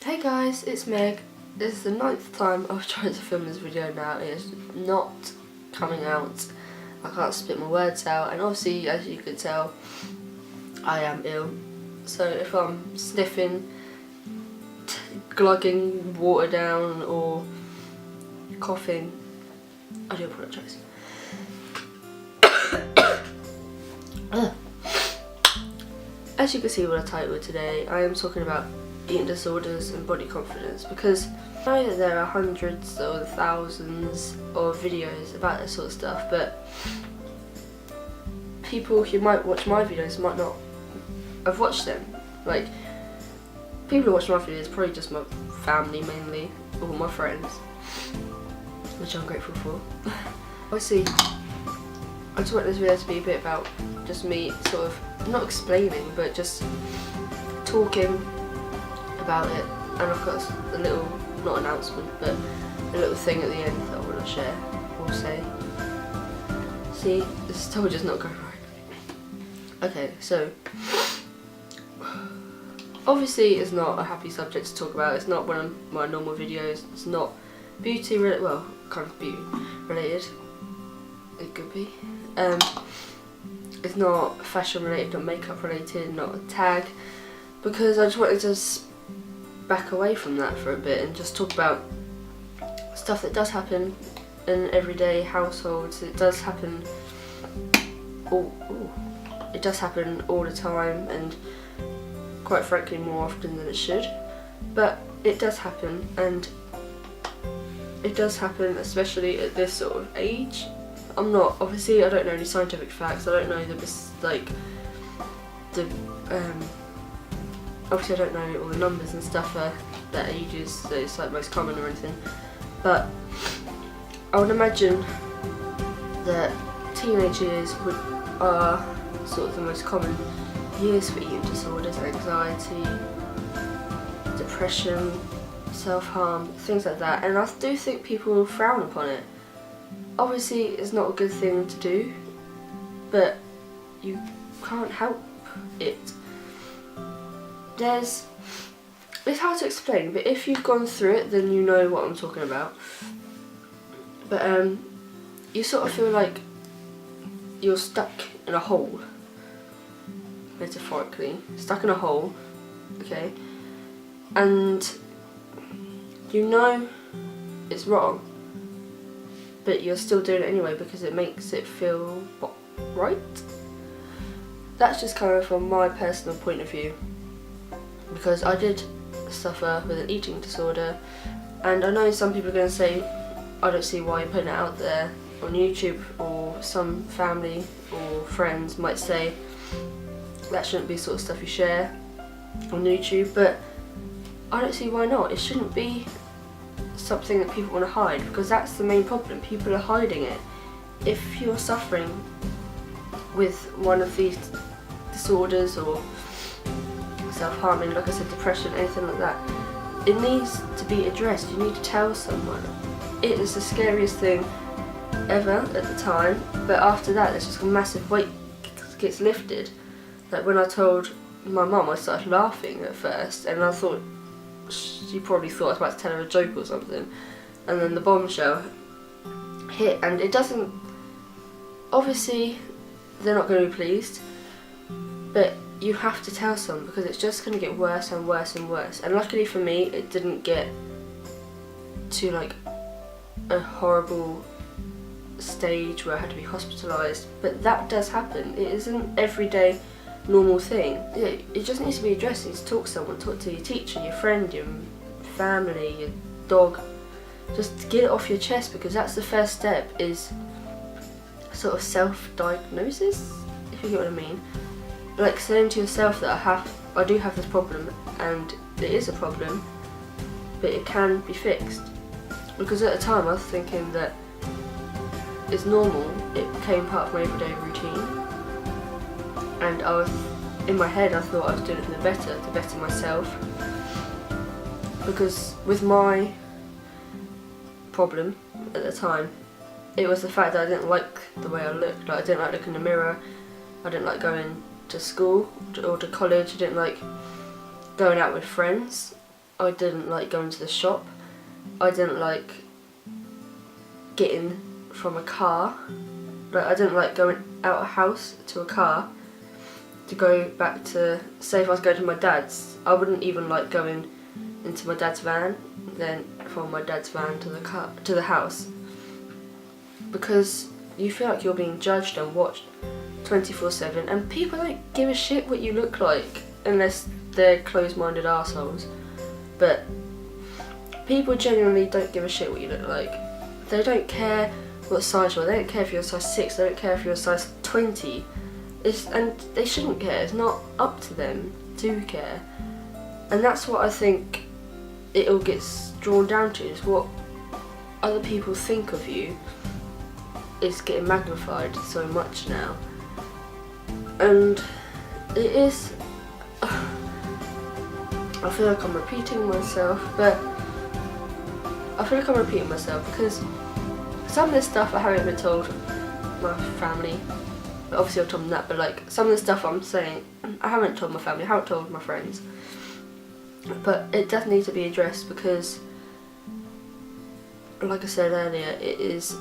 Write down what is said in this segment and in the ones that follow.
Hey guys, it's Meg. This is the 9th time I've tried to film this video now. It is not coming out. I can't spit my words out, and obviously, as you can tell, I am ill. So if I'm sniffing, glugging water down, or coughing, I do apologise. As you can see with the title today, I am talking about eating disorders and body confidence, because I know that there are hundreds or thousands of videos about this sort of stuff, but people who might watch my videos might not have watched them. Like, people who watch my videos probably just my family mainly, or my friends, which I'm grateful for. Obviously, I just want this video to be a bit about just me sort of, not explaining, but just talking about it, and I've got a little, not announcement, but a little thing at the end that I want to share or say. See, this is still just not going right. Okay, so obviously it's not a happy subject to talk about. It's not one of my normal videos. It's not beauty related, well, kind of beauty related. It could be. It's not fashion related, not makeup related, not a tag, because I just wanted to back away from that for a bit and just talk about stuff that does happen in everyday households. It does happen all the time, and quite frankly more often than it should, but it does happen, and it does happen especially at this sort of age. Obviously I don't know any scientific facts, I don't know obviously I don't know all the numbers and stuff that ages that it's like most common or anything, but I would imagine that teenage years are sort of the most common years for eating disorders, anxiety, depression, self-harm, things like that, and I do think people frown upon it. Obviously it's not a good thing to do, but you can't help it. It's hard to explain, but if you've gone through it, then you know what I'm talking about. But you sort of feel like you're stuck in a hole, metaphorically, stuck in a hole, okay? And you know it's wrong, but you're still doing it anyway because it makes it feel right. That's just kind of from my personal point of view, because I did suffer with an eating disorder, and I know some people are going to say, I don't see why you're putting it out there on YouTube, or some family or friends might say that shouldn't be sort of stuff you share on YouTube, but I don't see why not. It shouldn't be something that people want to hide, because that's the main problem. People are hiding it. If you're suffering with one of these disorders, or self-harming, like I said, depression, anything like that, it needs to be addressed. You need to tell someone. It is the scariest thing ever at the time, but after that there's just a massive weight gets lifted. Like when I told my mum, I started laughing at first, and I thought she probably thought I was about to tell her a joke or something, and then the bombshell hit, and it doesn't, obviously they're not going to be pleased, but you have to tell someone, because it's just going to get worse and worse and worse. And luckily for me, it didn't get to like a horrible stage where I had to be hospitalised, but that does happen. It isn't everyday normal thing. It just needs to be addressed. You need to talk to someone, talk to your teacher, your friend, your family, your dog. Just get it off your chest, because that's the first step, is sort of self-diagnosis, if you get what I mean. Like saying to yourself that I do have this problem, and it is a problem, but it can be fixed. Because at the time I was thinking that it's normal, it became part of my everyday routine, and in my head I thought I was doing it for the better, to better myself. Because with my problem at the time, it was the fact that I didn't like the way I looked. Like, I didn't like looking in the mirror, I didn't like going to school or to college, I didn't like going out with friends. I didn't like going to the shop. I didn't like getting from a car. Like, I didn't like going out of house to a car to go back to, say if I was going to my dad's, I wouldn't even like going into my dad's van, then from my dad's van to the house, because you feel like you're being judged and watched 24/7, and people don't give a shit what you look like unless they're closed-minded assholes. But people genuinely don't give a shit what you look like. They don't care what size you are. They don't care if you're a size 6. They don't care if you're a size 20. And they shouldn't care. It's not up to them to care. And that's what I think it all gets drawn down to, is what other people think of you is getting magnified so much now. And it is, I feel like I'm repeating myself, but I feel like I'm repeating myself because some of this stuff I haven't even told my family. Obviously I've told them that, but like some of the stuff I'm saying I haven't told my family, I haven't told my friends. But it does need to be addressed because, like I said earlier, it is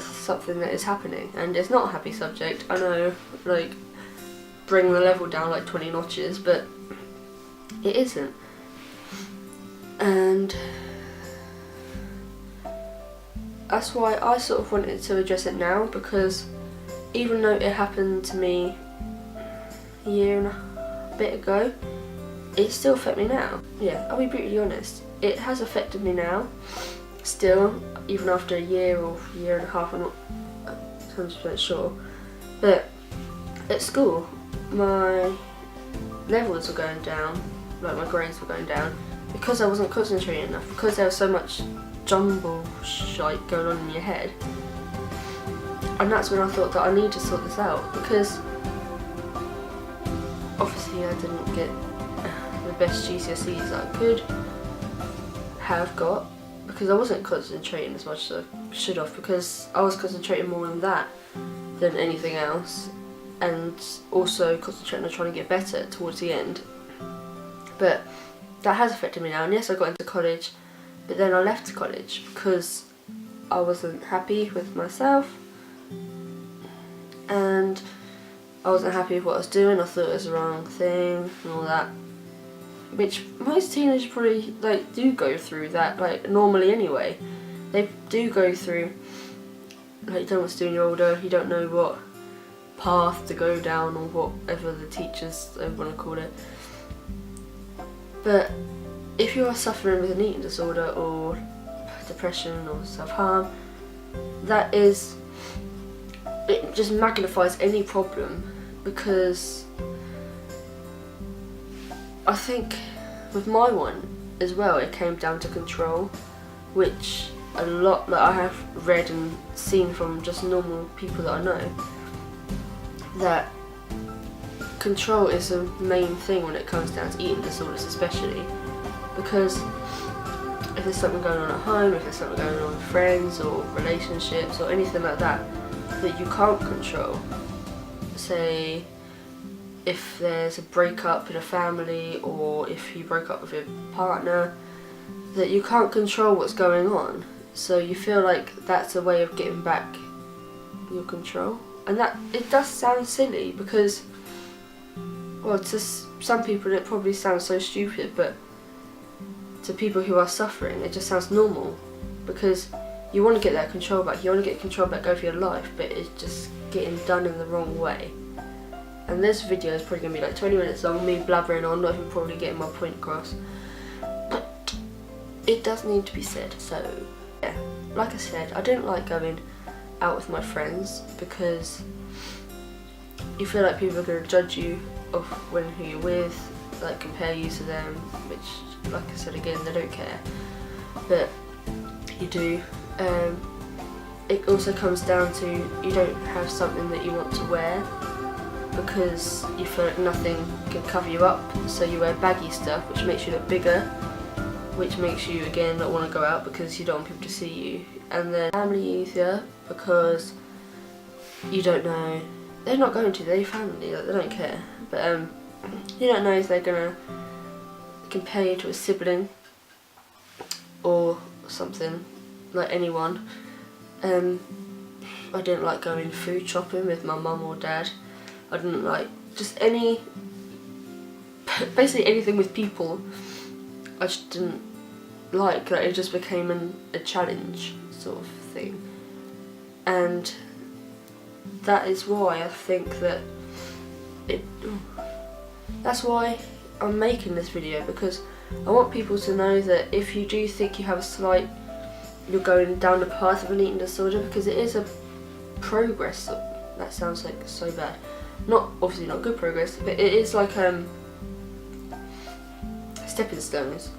something that is happening, and it's not a happy subject. I know, like, bring the level down like 20 notches, but it isn't. And that's why I sort of wanted to address it now, because even though it happened to me a year and a bit ago, it still affects me now. Yeah, I'll be brutally honest. It has affected me now, still, even after a year or year and a half, I'm not 100% sure. But at school, my levels were going down, like my grades were going down, because I wasn't concentrating enough, because there was so much jumble shite going on in your head. And that's when I thought that I need to sort this out, because obviously I didn't get the best GCSEs that I could have got, because I wasn't concentrating as much as I should have, because I was concentrating more on that than anything else, and also concentrating on trying to get better towards the end. But that has affected me now, and yes, I got into college, but then I left college because I wasn't happy with myself, and I wasn't happy with what I was doing. I thought it was the wrong thing and all that, which most teenagers probably like do go through that, like normally anyway. They do go through, like, you don't know what to do when you're older, you don't know what path to go down or whatever the teachers want to call it. But if you are suffering with an eating disorder or depression or self-harm, it just magnifies any problem, because I think with my one as well, it came down to control, which a lot that I have read and seen from just normal people that I know, that control is the main thing when it comes down to eating disorders, especially because if there's something going on at home, if there's something going on with friends or relationships or anything like that that you can't control, say if there's a breakup in a family, or if you broke up with your partner, that you can't control what's going on, so you feel like that's a way of getting back your control. And that, it does sound silly, because, well, to some people it probably sounds so stupid, but to people who are suffering it just sounds normal, because you want to get that control back, you want to get control back over your life, but it's just getting done in the wrong way. And this video is probably going to be like 20 minutes long, me blabbering on, not even probably getting my point across, but it does need to be said. So yeah, like I said, I don't like going out with my friends, because you feel like people are going to judge you of who you're with, like compare you to them, which, like I said again, they don't care, but you do. It also comes down to you don't have something that you want to wear, because you feel like nothing can cover you up, so you wear baggy stuff, which makes you look bigger, which makes you again not want to go out because you don't want people to see you. And then family easier, because you don't know, they're not going to, they're your family, like, they don't care, but you don't know if they're gonna compare you to a sibling or something, like anyone. I didn't like going food shopping with my mum or dad. I didn't like just basically anything with people. I just didn't like that. It just became a challenge sort of thing, and that is why I think that that's why I'm making this video, because I want people to know that if you do think you have you're going down the path of an eating disorder, because it is a progress. That sounds like so bad. Obviously not good progress, but it is like stepping stones,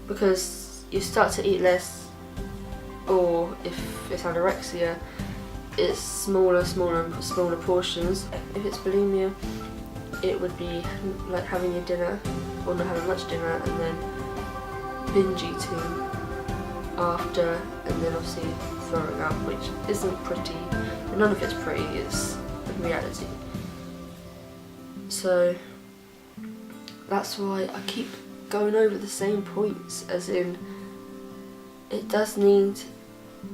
because you start to eat less, or if it's anorexia, it's smaller portions. If it's bulimia, it would be like having your dinner, or not having much dinner, and then binge eating after, and then obviously throwing up, which isn't pretty. None of it's pretty, it's reality. So that's why I keep going over the same points, as in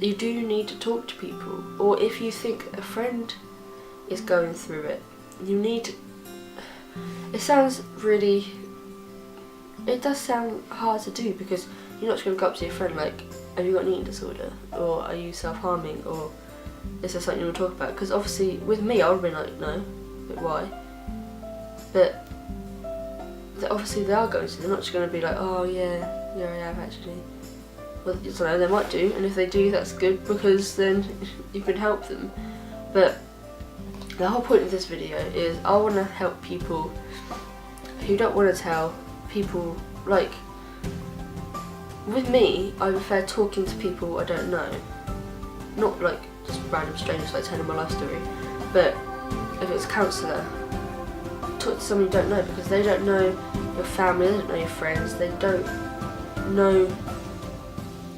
you do need to talk to people, or if you think a friend is going through it, it does sound hard to do, because you're not just going to go up to your friend like, have you got an eating disorder, or are you self-harming, or is there something you want to talk about? Because obviously with me I would have been like, no, but why? But obviously they are going to, they're not just going to be like, oh yeah, I have actually. Well, I don't know, they might do, and if they do, that's good, because then you can help them. But the whole point of this video is I want to help people who don't want to tell people. Like, with me, I prefer talking to people I don't know, not like just random strangers, like telling my life story. But if it's a counsellor, talk to someone you don't know, because they don't know your family, they don't know your friends, they don't know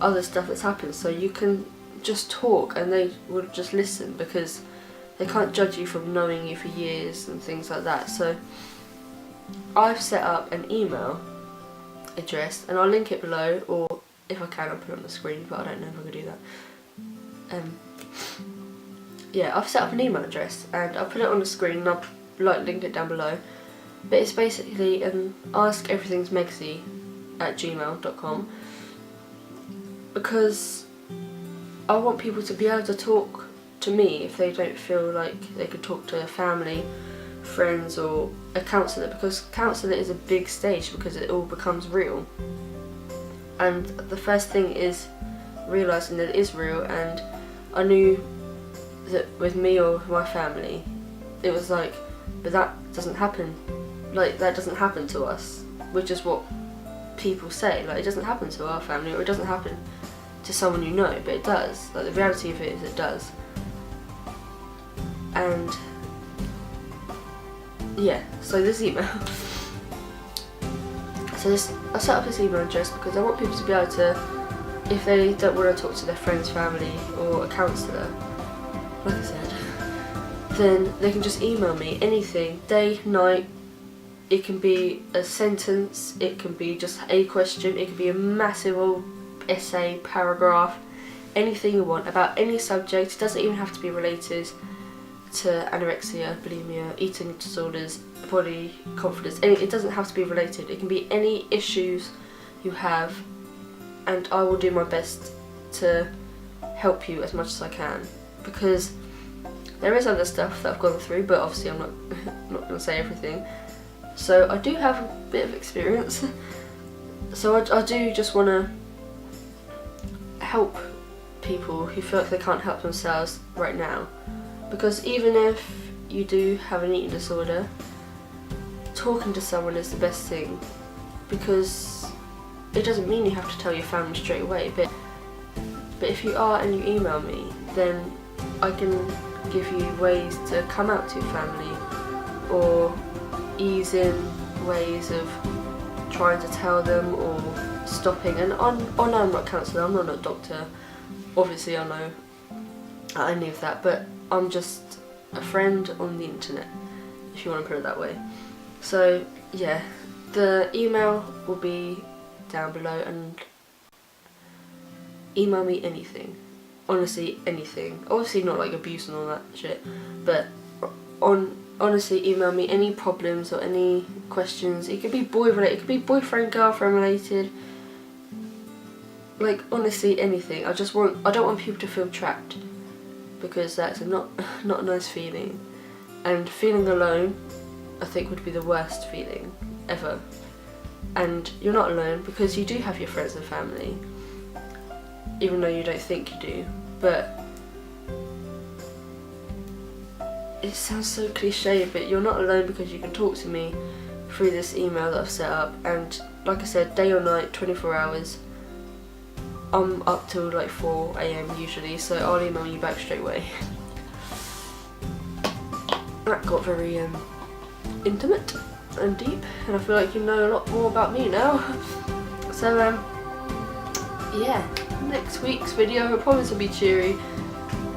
other stuff that's happened, so you can just talk and they will just listen, because they can't judge you from knowing you for years and things like that. So I've set up an email address, and I'll link it below, or if I can I'll put it on the screen, but I don't know if I can do that. Yeah, I've set up an email address and I'll put it on the screen, and I'll link it down below. But it's basically askeverythingsmegsy@gmail.com, because I want people to be able to talk to me if they don't feel like they could talk to a family, friends, or a counsellor, because counsellor is a big stage, because it all becomes real. And the first thing is realising that it is real, and I knew that with me or my family, it was like, but that doesn't happen. Like, that doesn't happen to us, which is what people say. Like, it doesn't happen to our family, or it doesn't happen to someone you know, but it does. Like, the reality of it is it does. And yeah, so this email. I set up this email address because I want people to be able to, if they don't want to talk to their friends, family, or a counsellor, like I said, then they can just email me anything, day, night. It can be a sentence, it can be just a question, it can be a massive old essay, paragraph, anything you want about any subject. It doesn't even have to be related to anorexia, bulimia, eating disorders, body confidence. It doesn't have to be related. It can be any issues you have, and I will do my best to help you as much as I can, because there is other stuff that I've gone through, but obviously I'm not going to say everything. So I do have a bit of experience, so I do just want to help people who feel like they can't help themselves right now. Because even if you do have an eating disorder, talking to someone is the best thing, because it doesn't mean you have to tell your family straight away, but if you are and you email me, then I can give you ways to come out to your family, or ease in ways of trying to tell them, or stopping. And I'm not a counsellor, I'm not a doctor, obviously I know any of that, but I'm just a friend on the internet, if you want to put it that way. So yeah, the email will be down below, and email me anything. Honestly, anything. Obviously not like abuse and all that shit, but honestly, email me any problems or any questions. It could be boy related, it could be boyfriend, girlfriend related. Like, honestly, anything. I don't want people to feel trapped, because that's not a nice feeling. And feeling alone, I think, would be the worst feeling ever. And you're not alone, because you do have your friends and family, even though you don't think you do. But it sounds so cliche, but you're not alone because you can talk to me through this email that I've set up. And like I said, day or night, 24 hours. I'm up till like 4 AM usually, so I'll email you back straight away. That got very intimate and deep, and I feel like you know a lot more about me now. So yeah, next week's video I promise will be cheery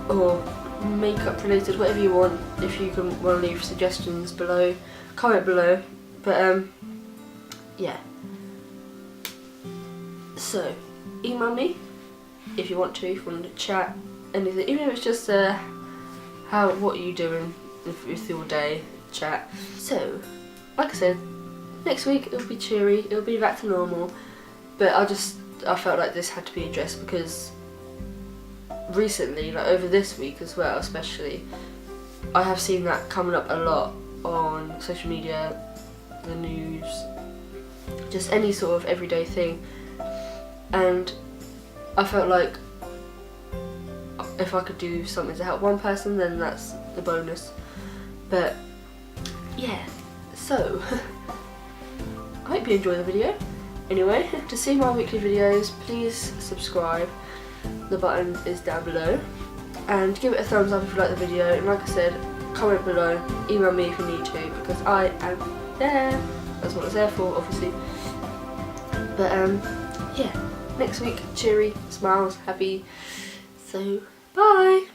or makeup related, whatever you want. If you want to leave suggestions below, comment below. But yeah, so email me if you want to, if you want to chat, anything, even if it's just what are you doing with your day, chat. So like I said, next week it'll be cheery, it'll be back to normal, but I felt like this had to be addressed because recently, like over this week as well especially, I have seen that coming up a lot on social media, the news, just any sort of everyday thing, and I felt like if I could do something to help one person, then that's the bonus. But yeah, so I hope you enjoy the video. Anyway, to see my weekly videos, please subscribe. The button is down below, and give it a thumbs up if you like the video, and like I said, comment below, email me if you need to, because I am there. That's what it's there for, obviously. But yeah, next week, cheery, smiles, happy. So bye.